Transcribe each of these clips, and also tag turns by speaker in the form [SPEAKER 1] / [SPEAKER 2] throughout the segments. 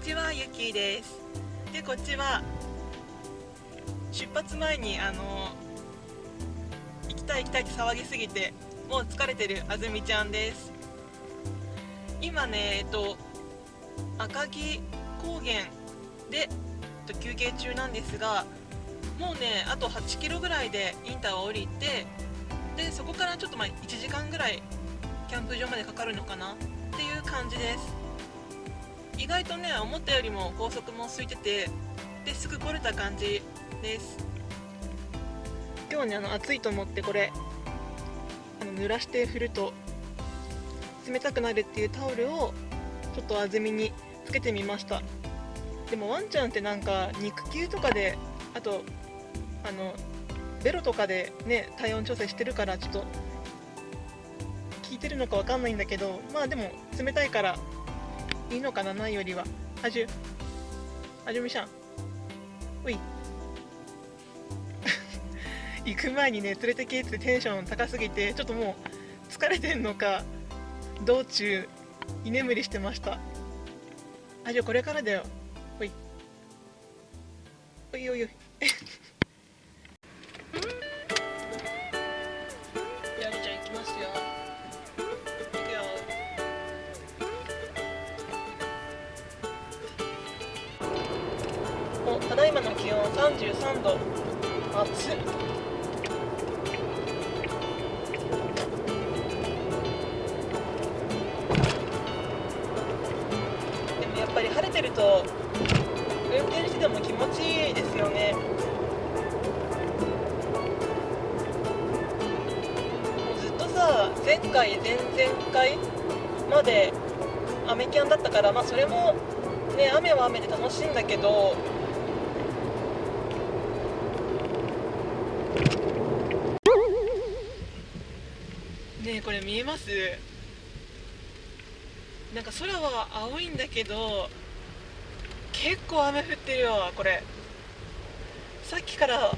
[SPEAKER 1] ちは、ゆきです。で、こっちは出発前に行きたい行きたいって騒ぎすぎてもう疲れてるあずみちゃんです。今ね、赤城高原で休憩中なんですが、もうねあと8キロぐらいでインターを降りて、でそこからちょっと1時間ぐらいキャンプ場までかかるのかなっていう感じです。意外とね思ったよりも高速も空いてて、ですぐ来れた感じです。今日ね暑いと思ってこれ濡らして振ると冷たくなるっていうタオルをちょっとあずみにつけてみました。でもワンちゃんってなんか肉球とかで、あとベロとかでね体温調整してるから、ちょっと効いてるのかわかんないんだけど、まあでも冷たいからいいのかな、ないよりは。あじゅみしゃん、うい行く前にね連れてけってテンション高すぎて、ちょっともう疲れてんのか道中居眠りしてました。あじゃあこれからだよ。おいおいおいおいやりちゃん行きますよ。行くよ。ただいまの気温33度。暑っ。でもやっぱり晴れてると運転してても気持ちいいですよね。もうずっとさ、前回前々回まで雨キャンだったから、まあそれもね雨は雨で楽しいんだけど、ねえこれ見えます？なんか空は青いんだけど結構雨降ってるよこれ。さっきから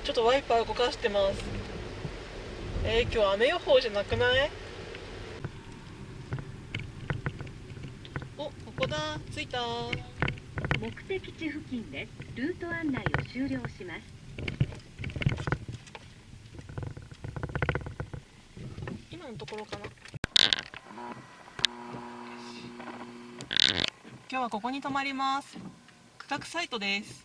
[SPEAKER 1] ちょっとワイパー動かしてます。今日雨予報じゃなくない？お、ここだ、着いた。
[SPEAKER 2] 目的地付近でルート案内を終了します。
[SPEAKER 1] 今のところかな。今日はここに泊まります。区画サイトです。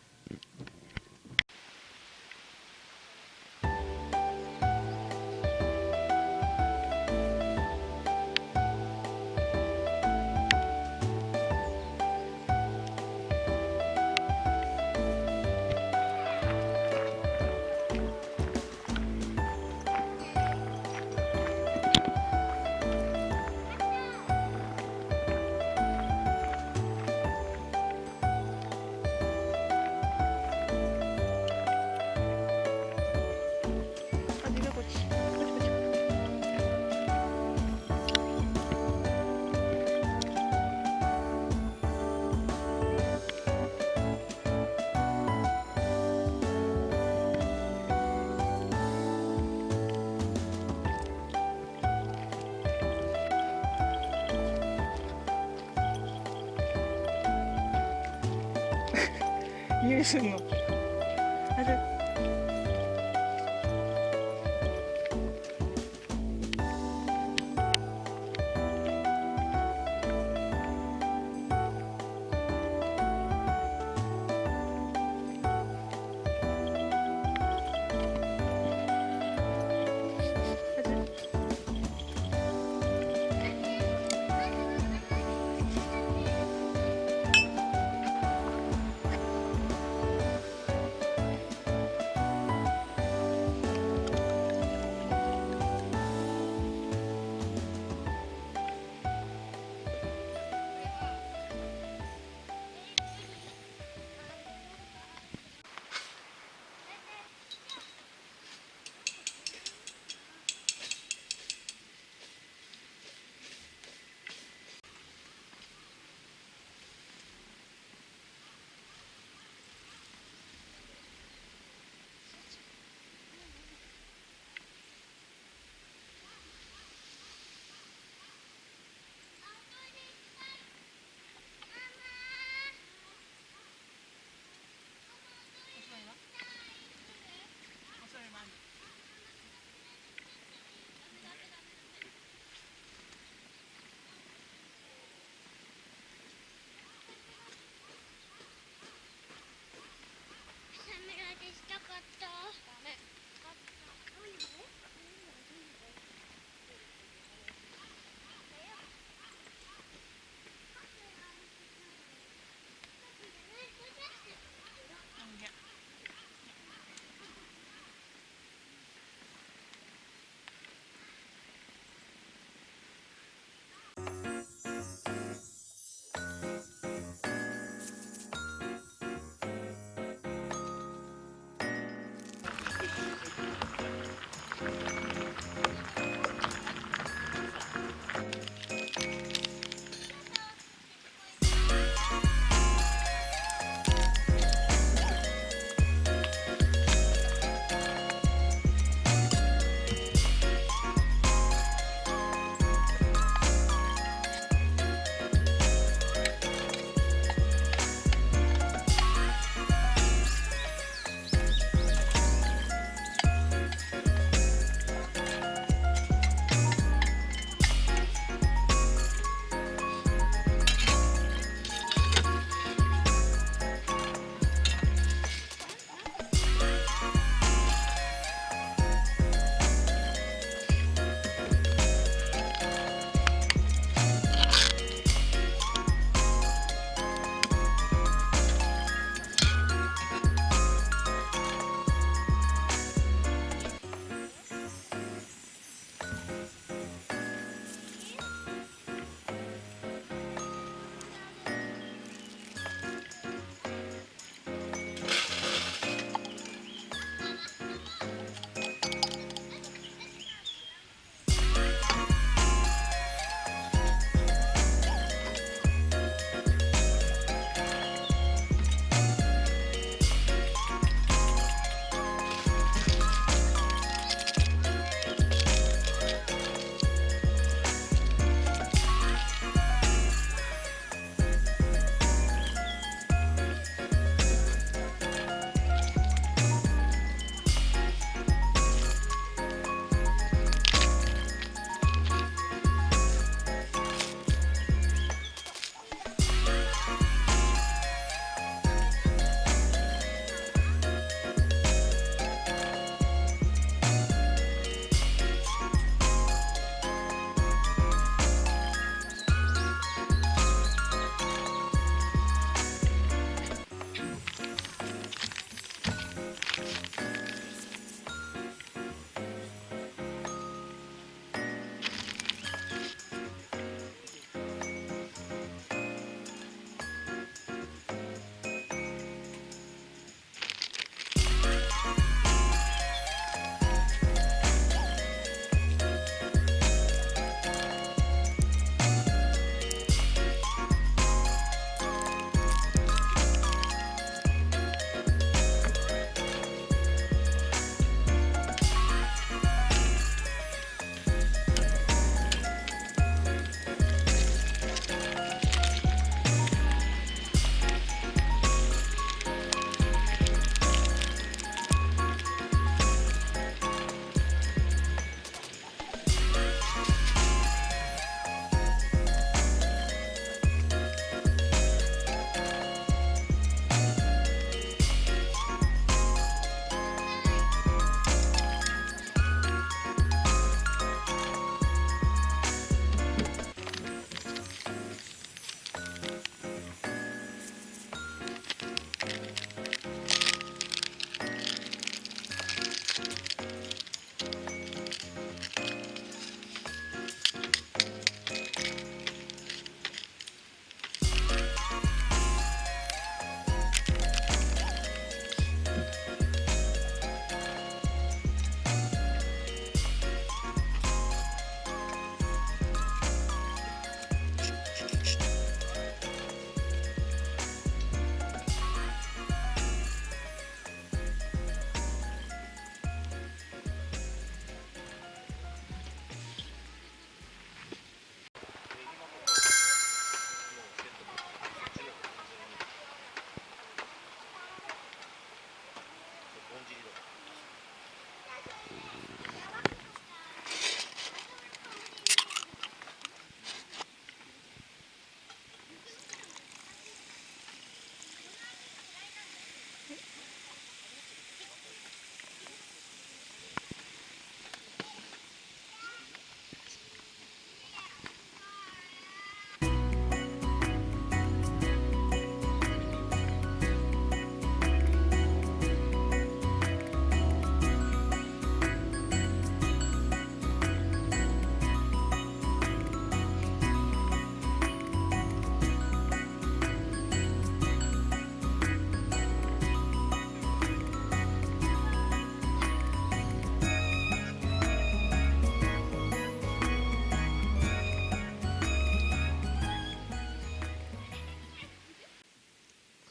[SPEAKER 1] 匂いすんの。あれ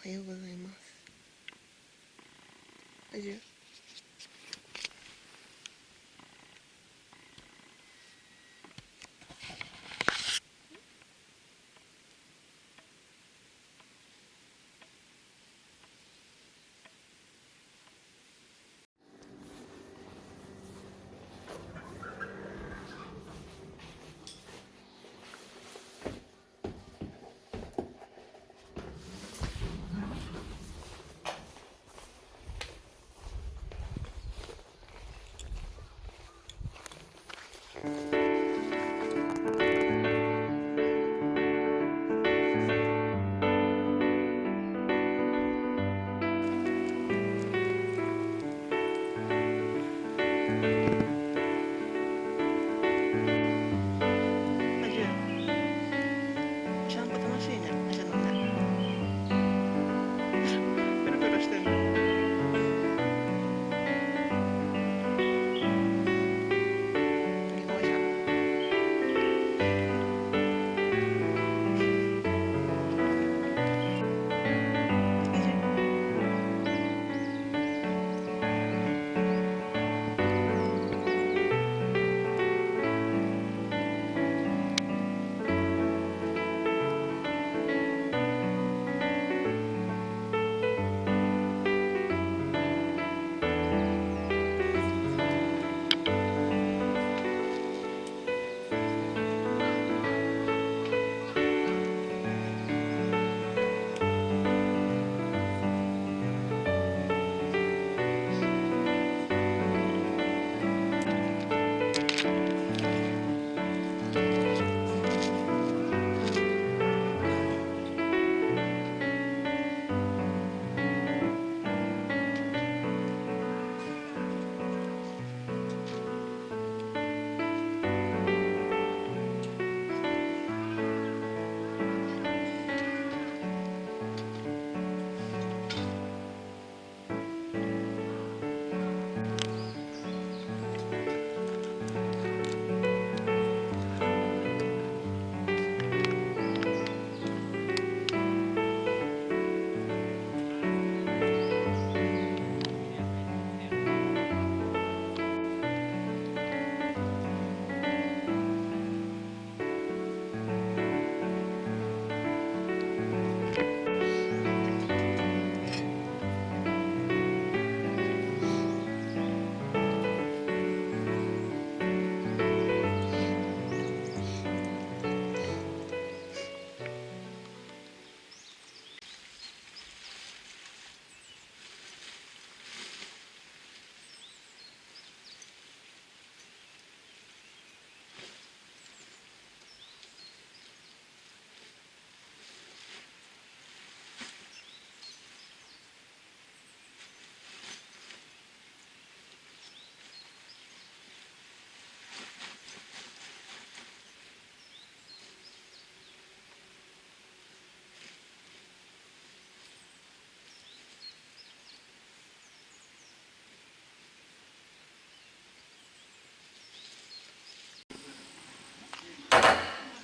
[SPEAKER 1] おはようございます。大丈夫？ちゃんこ楽しいね、走るのね。ペロペロしてるの。すごいじゃん。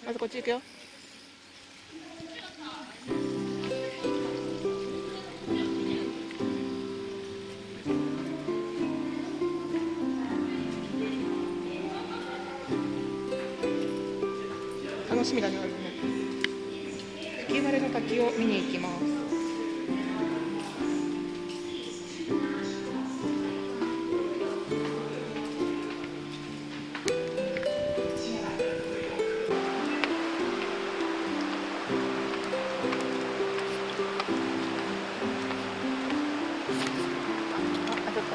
[SPEAKER 1] まずこっち行くよ。楽しみだね、雪割れの滝を見に行きます。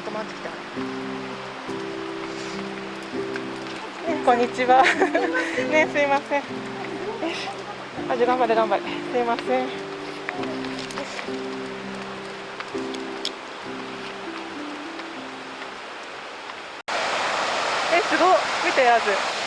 [SPEAKER 1] 止まってきた。こんにちは。ね、すいません。あ、じゃ、頑張れ、頑張れ。すいません。すごい。見てやつ。